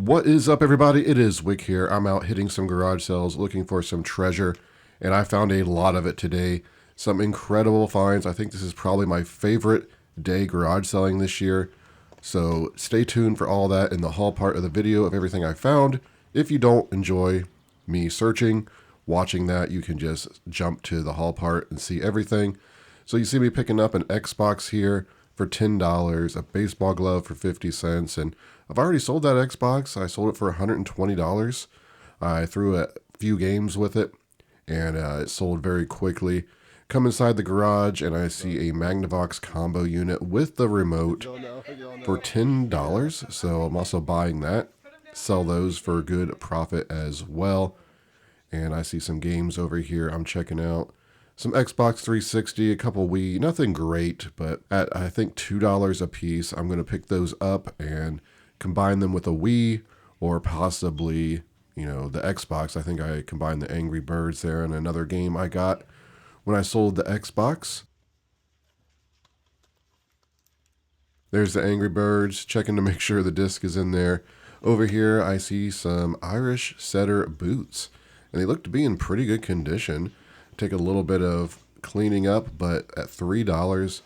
What is up, everybody? It is Wick here. I'm out hitting some garage sales looking for some treasure, and I found a lot of it today. Some incredible finds. I think this is probably my favorite day garage selling this year. So stay tuned for all that in the haul part of the video of everything I found. If you don't enjoy me searching, watching that, you can just jump to the haul part and see everything. So you see me picking up an Xbox here for $10, a baseball glove for 50 cents, and I've already sold that Xbox. I sold it for $120. I threw a few games with it, and it sold very quickly. Come inside the garage, and I see a Magnavox combo unit with the remote for $10. So I'm also buying that. Sell those for a good profit as well. And I see some games over here I'm checking out. Some Xbox 360, a couple Wii, nothing great, but at I think $2 a piece, I'm going to pick those up and combine them with a Wii or possibly, the Xbox. I think I combined the Angry Birds there and another game I got when I sold the Xbox. There's the Angry Birds, checking to make sure the disc is in there. Over here, I see some Irish setter boots, and they look to be in pretty good condition. Take a little bit of cleaning up, but at $3,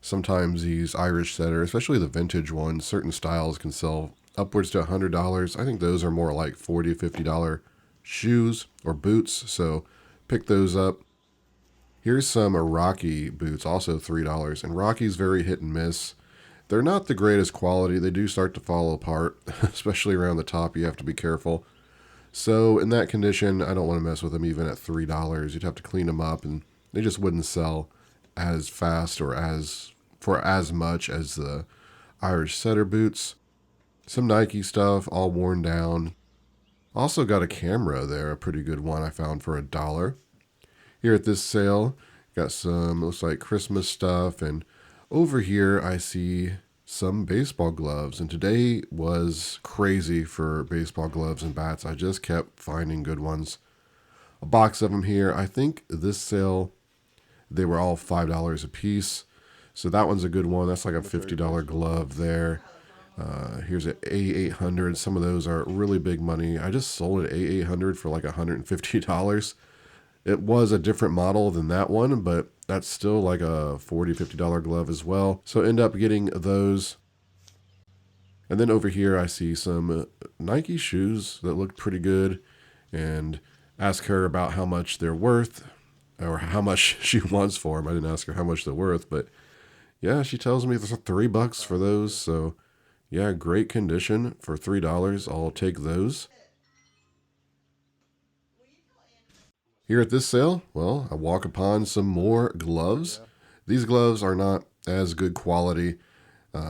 sometimes these Irish setter, especially the vintage ones, certain styles can sell upwards to $100. I think those are more like $40, $50 shoes or boots, so pick those up. Here's some Rocky boots, also $3, and Rocky's very hit and miss. They're not the greatest quality. They do start to fall apart, especially around the top. You have to be careful. So in that condition, I don't want to mess with them even at $3. You'd have to clean them up, and they just wouldn't sell as fast or for as much as the Irish setter boots. Some Nike stuff, all worn down. Also got a camera there, a pretty good one I found for $1. Here at this sale, got some, looks like Christmas stuff, and over here I see some baseball gloves, and today was crazy for baseball gloves and bats. I just kept finding good ones. A box of them here. I think this sale, they were all $5 a piece, so that one's a good one. That's like a $50 glove there. Here's an A800. Some of those are really big money. I just sold an A800 for like $150. It was a different model than that one, but that's still like a $40, $50 glove as well. So end up getting those. And then over here, I see some Nike shoes that look pretty good, and ask her about how much they're worth or how much she wants for them. I didn't ask her how much they're worth, but yeah, she tells me there's $3 for those. So yeah, great condition for $3. I'll take those. Here at this sale, well, I walk upon some more gloves. These gloves are not as good quality,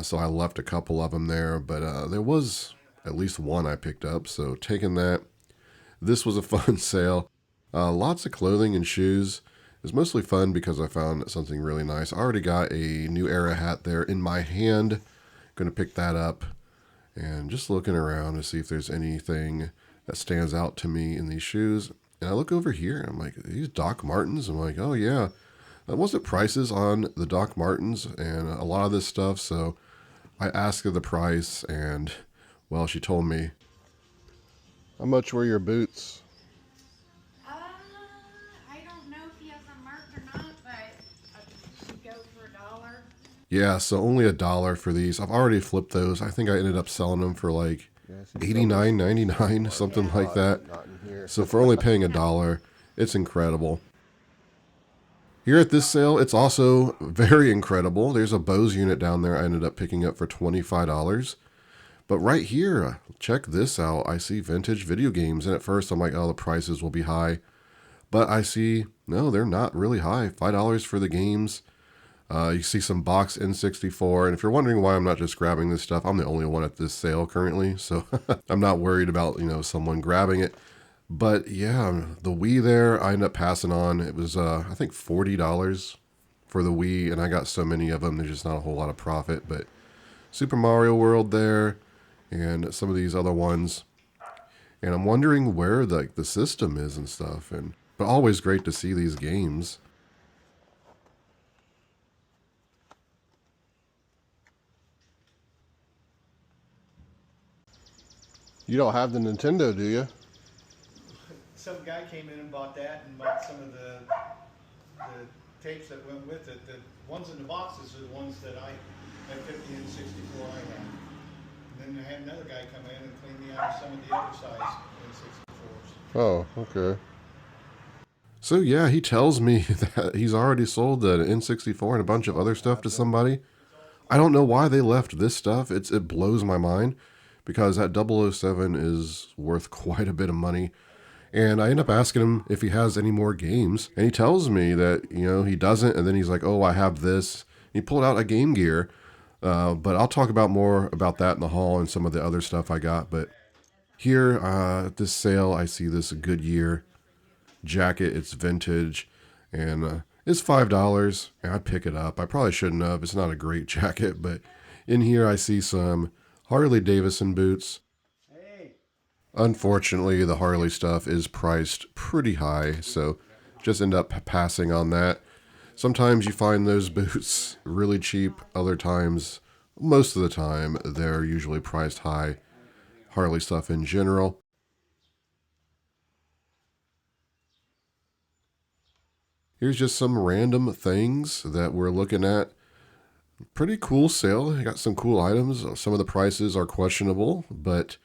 so I left a couple of them there, but there was at least one I picked up, so taking that. This was a fun sale. Lots of clothing and shoes. It was mostly fun because I found something really nice. I already got a New Era hat there in my hand. Going to pick that up and just looking around to see if there's anything that stands out to me in these shoes. And I look over here, and I'm like, these Doc Martens? I'm like, oh yeah. That wasn't prices on the Doc Martens and a lot of this stuff, so I asked her the price, and, well, she told me. How much were your boots? I don't know if he has them marked or not, but I should go for $1. Yeah, so only $1 for these. I've already flipped those. I think I ended up selling them for like $89.99, something like that. So for only paying $1, it's incredible. Here at this sale, it's also very incredible. There's a Bose unit down there I ended up picking up for $25. But right here, check this out. I see vintage video games, and at first I'm like, oh, the prices will be high. But I see, no, they're not really high. $5 for the games. You see some box N64, and if you're wondering why I'm not just grabbing this stuff, I'm the only one at this sale currently, so I'm not worried about, someone grabbing it. But yeah, the Wii there, I ended up passing on. It was, I think $40 for the Wii, and I got so many of them, there's just not a whole lot of profit. But Super Mario World there, and some of these other ones. And I'm wondering where the system is and stuff. But always great to see these games. You don't have the Nintendo, do you? Some guy came in and bought that and bought some of the tapes that went with it. The ones in the boxes are the ones that I had 50 and 64 I had. And then I had another guy come in and clean me out of some of the other size N64s. Oh, okay. So yeah, he tells me that he's already sold the N64 and a bunch of other stuff to somebody. I don't know why they left this stuff. It blows my mind because that 007 is worth quite a bit of money. And I end up asking him if he has any more games. And he tells me that, he doesn't. And then he's like, oh, I have this. He pulled out a Game Gear. But I'll talk about more about that in the haul and some of the other stuff I got. But here at this sale, I see this Goodyear jacket. It's vintage. And it's $5. And I pick it up. I probably shouldn't have. It's not a great jacket. But in here, I see some Harley Davidson boots. Unfortunately, the Harley stuff is priced pretty high, so just end up passing on that. Sometimes you find those boots really cheap. Other times, most of the time, they're usually priced high. Harley stuff in general. Here's just some random things that we're looking at. Pretty cool sale. I got some cool items. Some of the prices are questionable, but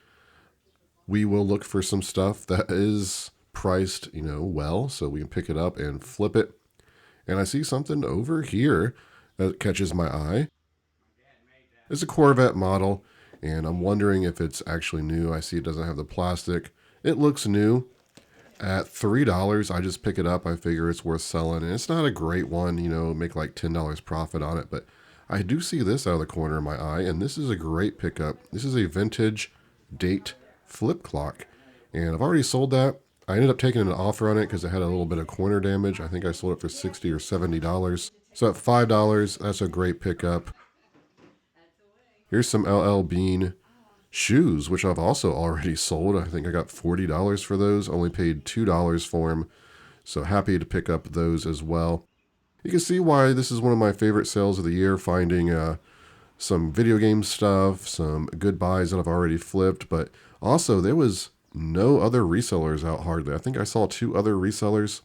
we will look for some stuff that is priced, well, so we can pick it up and flip it. And I see something over here that catches my eye. It's a Corvette model, and I'm wondering if it's actually new. I see it doesn't have the plastic. It looks new. At $3, I just pick it up. I figure it's worth selling, and it's not a great one, make like $10 profit on it, but I do see this out of the corner of my eye, and this is a great pickup. This is a vintage date flip clock, and I've already sold that. I ended up taking an offer on it because it had a little bit of corner damage. I think I sold it for $60 or $70. So at $5, that's a great pickup. Here's some LL Bean shoes, which I've also already sold. I think I got $40 for those. Only paid $2 for them. So happy to pick up those as well. You can see why this is one of my favorite sales of the year, finding some video game stuff, some good buys that I've already flipped, but also there was no other resellers out hardly. I think I saw 2 other resellers.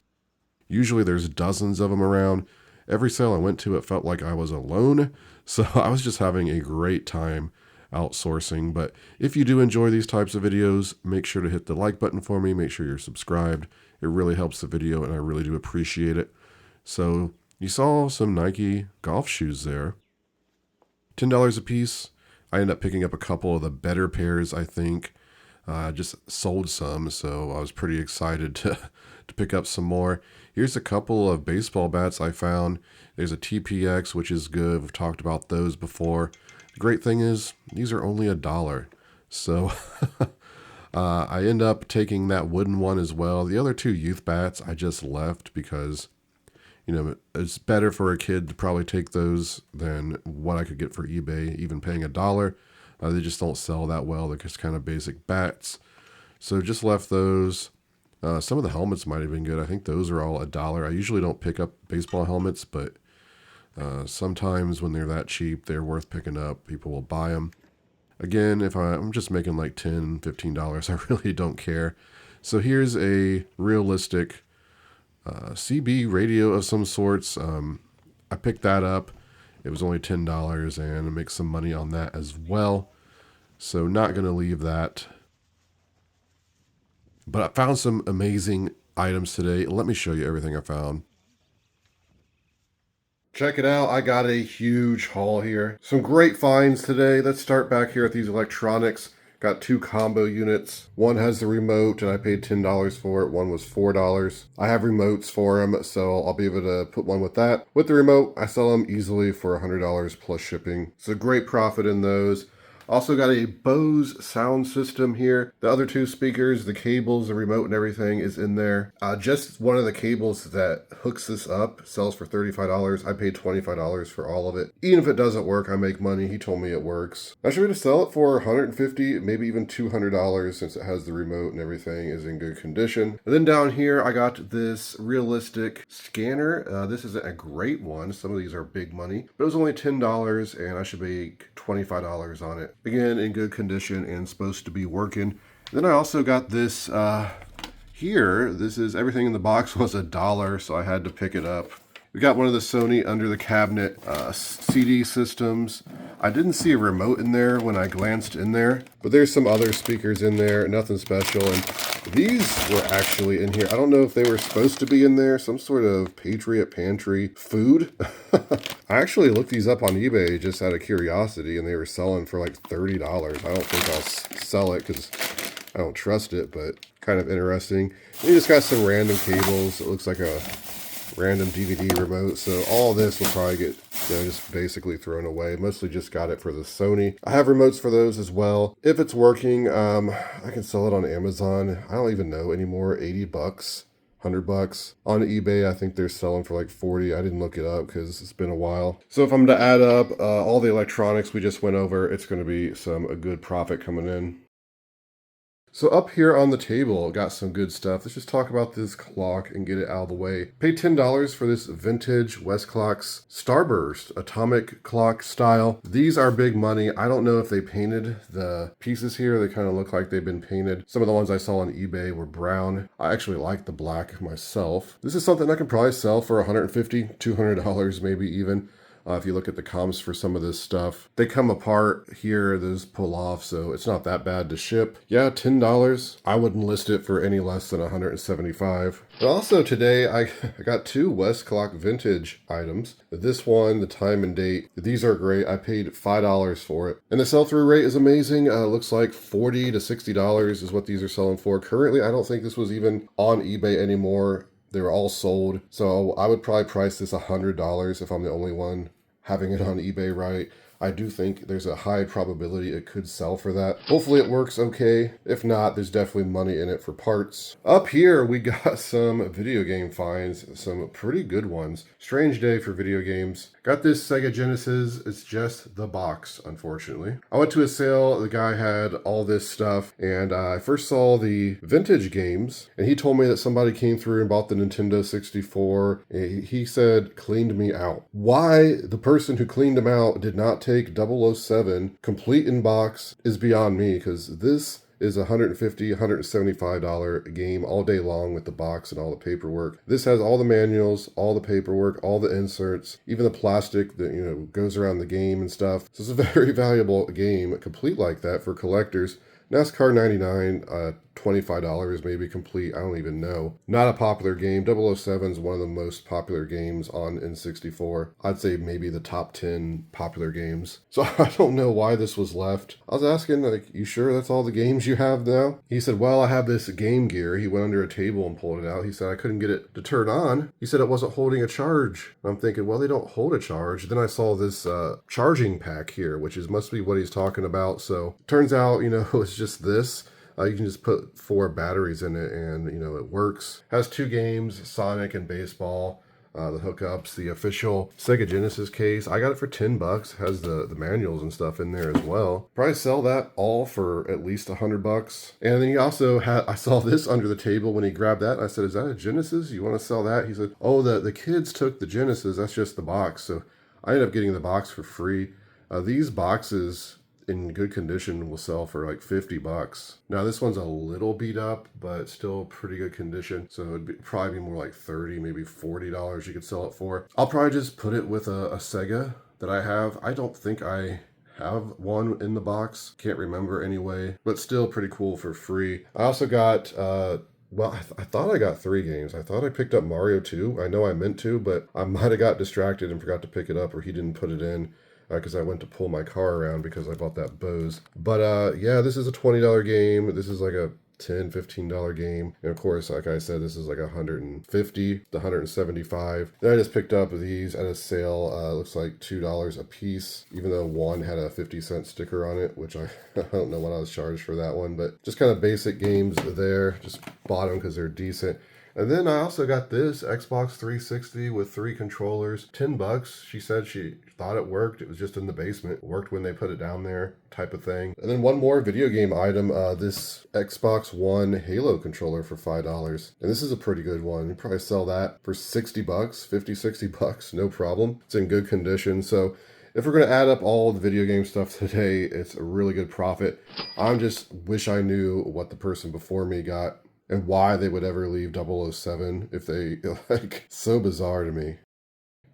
Usually there's dozens of them around. Every sale I went to, it felt like I was alone. So I was just having a great time outsourcing. But if you do enjoy these types of videos, make sure to hit the like button for me. Make sure you're subscribed. It really helps the video and I really do appreciate it. So you saw some Nike golf shoes there. $10 a piece. I ended up picking up a couple of the better pairs, I think. Just sold some, so I was pretty excited to pick up some more. Here's a couple of baseball bats I found. There's a TPX, which is good. We've talked about those before. The great thing is, these are only $1. So I end up taking that wooden one as well. The other 2 youth bats I just left because it's better for a kid to probably take those than what I could get for eBay, even paying $1. They just don't sell that well. They're just kind of basic bats. So just left those. Some of the helmets might have been good. I think those are all $1. I usually don't pick up baseball helmets, but sometimes when they're that cheap, they're worth picking up. People will buy them. Again, if I'm just making like $10, $15, I really don't care. So here's a realistic CB radio of some sorts. I picked that up. It was only $10 and I make some money on that as well. So not going to leave that. But I found some amazing items today. Let me show you everything I found. Check it out. I got a huge haul here. Some great finds today. Let's start back here at these electronics. Got 2 combo units. One has the remote and I paid $10 for it. One was $4. I have remotes for them, so I'll be able to put one with that. With the remote, I sell them easily for $100 plus shipping. So great profit in those. Also got a Bose sound system here. The other 2 speakers, the cables, the remote and everything is in there. Just one of the cables that hooks this up sells for $35. I paid $25 for all of it. Even if it doesn't work, I make money. He told me it works. I should be able to sell it for $150, maybe even $200 since it has the remote and everything is in good condition. And then down here, I got this realistic scanner. This isn't a great one. Some of these are big money, but it was only $10 and I should make $25 on it. Again, in good condition and supposed to be working. Then I also got this here. This is everything in the box was $1, so I had to pick it up. We got one of the Sony under the cabinet CD systems. I didn't see a remote in there when I glanced in there, but there's some other speakers in there, nothing special. And these were actually in here. I don't know if they were supposed to be in there, some sort of Patriot Pantry food. I actually looked these up on eBay just out of curiosity, and they were selling for like $30. I don't think I'll sell it because I don't trust it, but kind of interesting. And you just got some random cables. It looks like a random DVD remote, so all this will probably get just basically thrown away. Mostly just got it for the Sony. I have remotes for those as well. If it's working, I can sell it on Amazon. I don't even know anymore. 80 bucks, 100 bucks. On eBay, I think they're selling for like 40. I didn't look it up because it's been a while. So if I'm to add up all the electronics we just went over, it's going to be a good profit coming in. So up here on the table, got some good stuff. Let's just talk about this clock and get it out of the way. Paid $10 for this vintage Westclox Starburst atomic clock style. These are big money. I don't know if they painted the pieces here. They kind of look like they've been painted. Some of the ones I saw on eBay were brown. I actually like the black myself. This is something I can probably sell for $150, $200 maybe even. If you look at the comps for some of this stuff, they come apart here, those pull off, so it's not that bad to ship. Yeah, $10. I wouldn't list it for any less than $175. But also today, I got two Westclox vintage items. This one, the time and date, these are great. I paid $5 for it. And the sell-through rate is amazing. Looks like $40 to $60 is what these are selling for. Currently, I don't think this was even on eBay anymore. They were all sold. So I would probably price this $100 if I'm the only one having it on eBay, right? I do think there's a high probability it could sell for that. Hopefully it works okay. If not, there's definitely money in it for parts. Up here, we got some video game finds, some pretty good ones. Strange day for video games. Got this Sega Genesis. It's just the box, unfortunately. I went to a sale. The guy had all this stuff, and I first saw the vintage games, and he told me that somebody came through and bought the Nintendo 64. He said, cleaned me out. Why the person who cleaned him out did not take 007 complete in box is beyond me, because this is a $150, $175 game all day long with the box and all the paperwork. This has all the manuals, all the paperwork, all the inserts, even the plastic that goes around the game and stuff. So it's a very valuable game, complete like that for collectors. NASCAR 99, $25 maybe complete. I don't even know. Not a popular game. 007 is one of the most popular games on N64. I'd say maybe the top 10 popular games. So I don't know why this was left. I was asking, like, you sure that's all the games you have now? He said, well, I have this Game Gear. He went under a table and pulled it out. He said, I couldn't get it to turn on. He said it wasn't holding a charge. I'm thinking, well, they don't hold a charge. Then I saw this charging pack here, which must be what he's talking about. So turns out, it's just this. You can just put 4 batteries in it and, it works. Has 2 games, Sonic and baseball. The hookups, the official Sega Genesis case. I got it for $10. Has the manuals and stuff in there as well. Probably sell that all for at least $100. And then he also I saw this under the table when he grabbed that. I said, is that a Genesis? You want to sell that? He said, oh, the kids took the Genesis. That's just the box. So I ended up getting the box for free. These boxes in good condition will sell for like $50. Now this one's a little beat up, but still pretty good condition. So it'd probably be more like $30, maybe $40 you could sell it for. I'll probably just put it with a Sega that I have. I don't think I have one in the box. Can't remember anyway, but still pretty cool for free. I also got, I thought I got 3 games. I thought I picked up Mario 2. I know I meant to, but I might have got distracted and forgot to pick it up, or he didn't put it in. Because I went to pull my car around because I bought that Bose. But yeah, this is a $20 game. This is like a $10, $15 game. And of course, like I said, this is like $150 to $175. Then I just picked up these at a sale. Looks like $2 a piece, even though one had a 50-cent sticker on it, which I don't know what I was charged for that one. But just kind of basic games there. Just bought them because they're decent. And then I also got this Xbox 360 with 3 controllers, $10. She said she thought it worked. It was just in the basement. It worked when they put it down there, type of thing. And then one more video game item, this Xbox One Halo controller for $5. And this is a pretty good one. You probably sell that for $60, $50, $60, no problem. It's in good condition. So If we're going to add up all the video game stuff today, it's a really good profit. I just wish I knew what the person before me got and why they would ever leave 007 if they, like, so bizarre to me.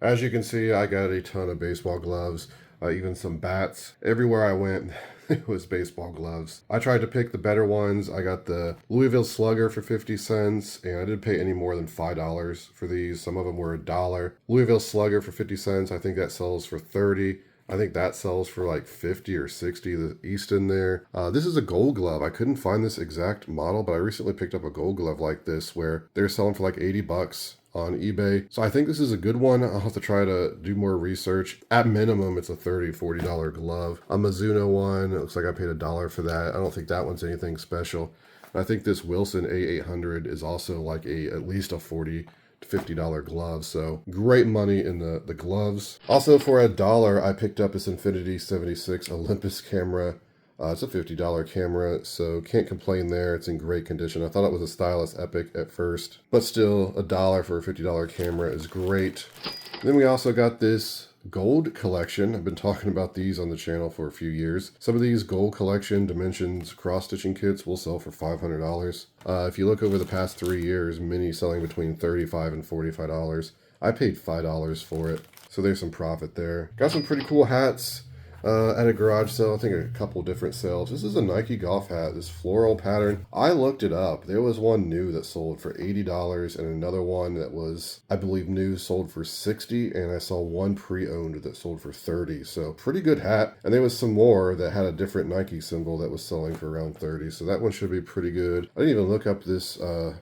As you can see, I got a ton of baseball gloves, even some bats. Everywhere I went, it was baseball gloves. I tried to pick the better ones. I got the Louisville Slugger for 50 cents, and I didn't pay any more than $5 for these. Some of them were $1. Louisville Slugger for 50 cents, I think that sells for 30. I think that sells for like 50 or 60, the Easton there. This is a gold glove. I couldn't find this exact model, but I recently picked up a gold glove like this where they're selling for like 80 bucks on eBay. So I think this is a good one. I'll have to try to do more research. At minimum, it's a $30, $40 glove. A Mizuno one, it looks like I paid $1 for that. I don't think that one's anything special. I think this Wilson A800 is also like at least a $40 to $50 glove. So great money in the gloves. Also for $1, I picked up this Infinity 76 Olympus camera. It's a $50 camera, so can't complain there. It's in great condition. I thought it was a Stylus Epic at first, but still $1 for a $50 camera is great. Then we also got this gold collection. I've been talking about these on the channel for a few years. Some of these gold collection dimensions cross-stitching kits will sell for $500. If you look over the past 3 years, many selling between $35 and $45. I paid $5 for it, so there's some profit there. Got some pretty cool hats. At a garage sale, I think a couple different sales. This is a Nike golf hat, this floral pattern. I looked it up. There was one new that sold for $80 and another one that was, I believe, new sold for $60, and I saw one pre-owned that sold for $30. So pretty good hat. And there was some more that had a different Nike symbol that was selling for around $30. So that one should be pretty good. I didn't even look up this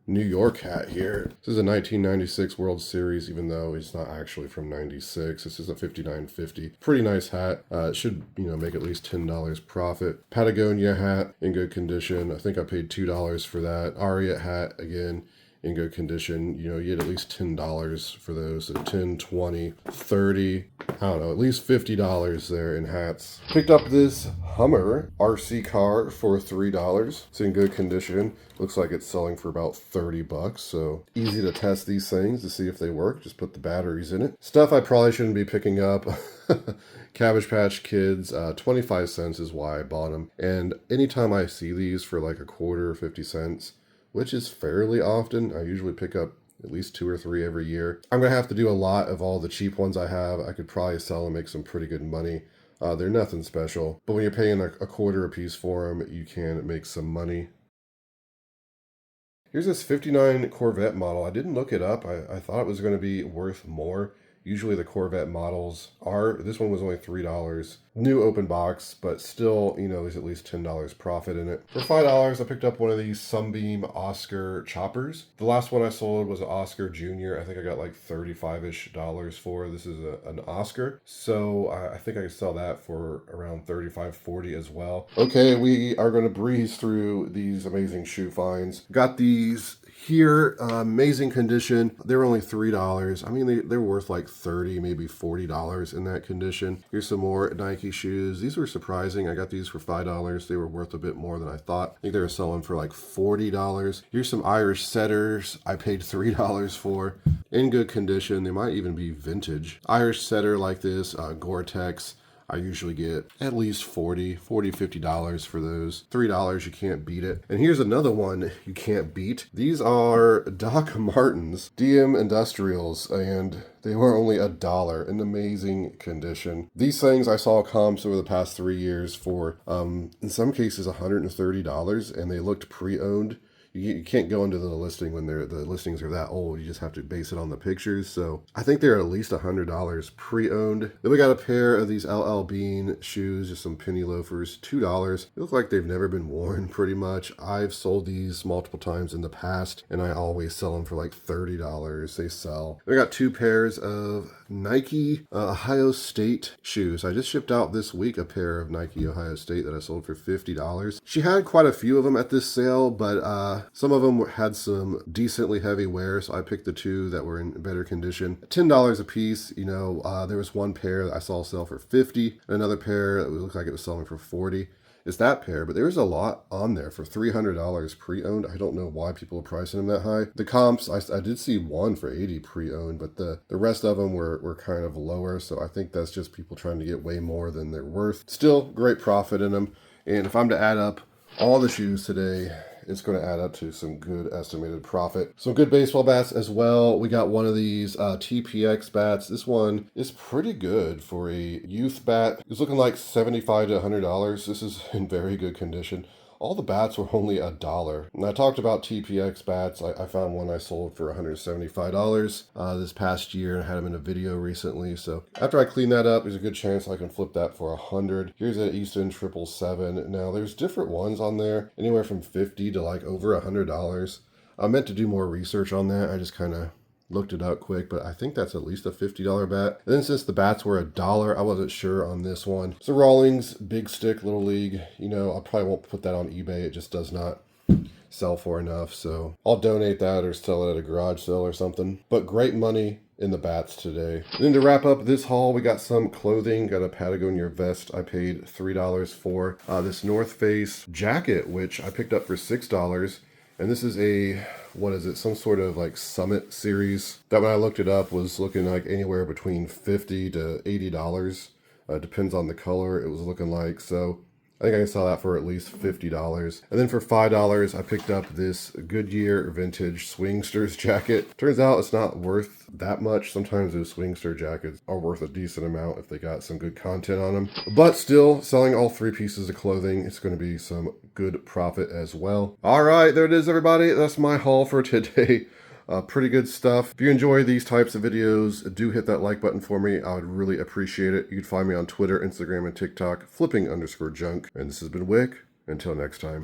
New York hat here. This is a 1996 World Series, even though it's not actually from 96. This is a 59.50. Pretty nice hat. It should make at least $10 profit. Patagonia hat in good condition. I think I paid $2 for that. Ariat hat, again, in good condition. You get at least $10 for those. So 10, 20, 30, I don't know, at least $50 there in hats. Picked up this Hummer RC car for $3. It's in good condition. Looks like it's selling for about 30 bucks. So easy to test these things to see if they work. Just put the batteries in it. Stuff I probably shouldn't be picking up. Cabbage Patch Kids, 25 cents is why I bought them. And anytime I see these for like a quarter or 50 cents, which is fairly often, I usually pick up at least 2 or 3 every year. I'm going to have to do a lot of all the cheap ones I have. I could probably sell and make some pretty good money. They're nothing special, but when you're paying a quarter a piece for them, you can make some money. Here's this 59 Corvette model. I didn't look it up. I thought it was going to be worth more. Usually the Corvette models are. This one was only $3. New open box, but still, there's at least $10 profit in it. For $5, I picked up one of these Sunbeam Oscar choppers. The last one I sold was an Oscar Junior. I think I got like $35-ish for. This is an Oscar. So I think I could sell that for around $35, $40 as well. Okay, we are going to breeze through these amazing shoe finds. Got these here, amazing condition. They're only $3. I mean, they're worth like $30, maybe $40 in that condition. Here's some more Nike shoes. These were surprising. I got these for $5. They were worth a bit more than I thought. I think they were selling for like $40. Here's some Irish setters. I paid $3 for. In good condition. They might even be vintage. Irish setter like this, Gore-Tex. I usually get at least $50 for those. $3, you can't beat it. And here's another one you can't beat. These are Doc Martens DM Industrials, and they were only $1 in amazing condition. These things I saw comps over the past 3 years for, in some cases, $130, and they looked pre-owned. You can't go into the listing when the listings are that old. You just have to base it on the pictures. So I think they're at least $100 pre-owned. Then we got a pair of these LL Bean shoes, just some penny loafers, $2. They look like they've never been worn pretty much. I've sold these multiple times in the past, and I always sell them for like $30. They sell. We got 2 pairs of Nike Ohio State shoes. I just shipped out this week a pair of Nike Ohio State that I sold for $50. She had quite a few of them at this sale, but some of them had some decently heavy wear, so I picked the 2 that were in better condition. $10 a piece. There was one pair that I saw sell for $50, and another pair that looked like it was selling for $40. is that pair, but there's a lot on there for $300 pre-owned. I don't know why people are pricing them that high. The comps, I did see one for 80 pre-owned, but the rest of them were kind of lower, so I think that's just people trying to get way more than they're worth. Still, great profit in them, and if I'm to add up all the shoes today, it's going to add up to some good estimated profit. Some good baseball bats as well. We got one of these TPX bats. This one is pretty good for a youth bat. It's looking like $75 to $100. This is in very good condition. All the bats were only $1. And I talked about TPX bats. I found one I sold for $175 this past year and had them in a video recently. So after I clean that up, there's a good chance I can flip that for $100. Here's an Easton 777. Now there's different ones on there, anywhere from $50 to like over $100. I meant to do more research on that. I just kind of looked it up quick, but I think that's at least a $50 bat. And then since the bats were $1, I wasn't sure on this one. So Rawlings Big Stick Little League, you know, I probably won't put that on eBay. It just does not sell for enough. So I'll donate that or sell it at a garage sale or something. But great money in the bats today. And then to wrap up this haul, we got some clothing. Got a Patagonia vest I paid $3 for. This North Face jacket, which I picked up for $6. And this is a, what is it, some sort of like Summit series. That when I looked it up was looking like anywhere between $50 to $80. Depends on the color it was looking like. So I think I can sell that for at least $50. And then for $5, I picked up this Goodyear vintage Swingsters jacket. Turns out it's not worth that much. Sometimes those Swingster jackets are worth a decent amount if they got some good content on them. But still, selling all 3 pieces of clothing, it's going to be some good profit as well. All right, there it is, everybody. That's my haul for today. Pretty good stuff. If you enjoy these types of videos, do hit that like button for me. I would really appreciate it. You can find me on Twitter, Instagram, and TikTok, flipping_junk. And this has been Wick. Until next time.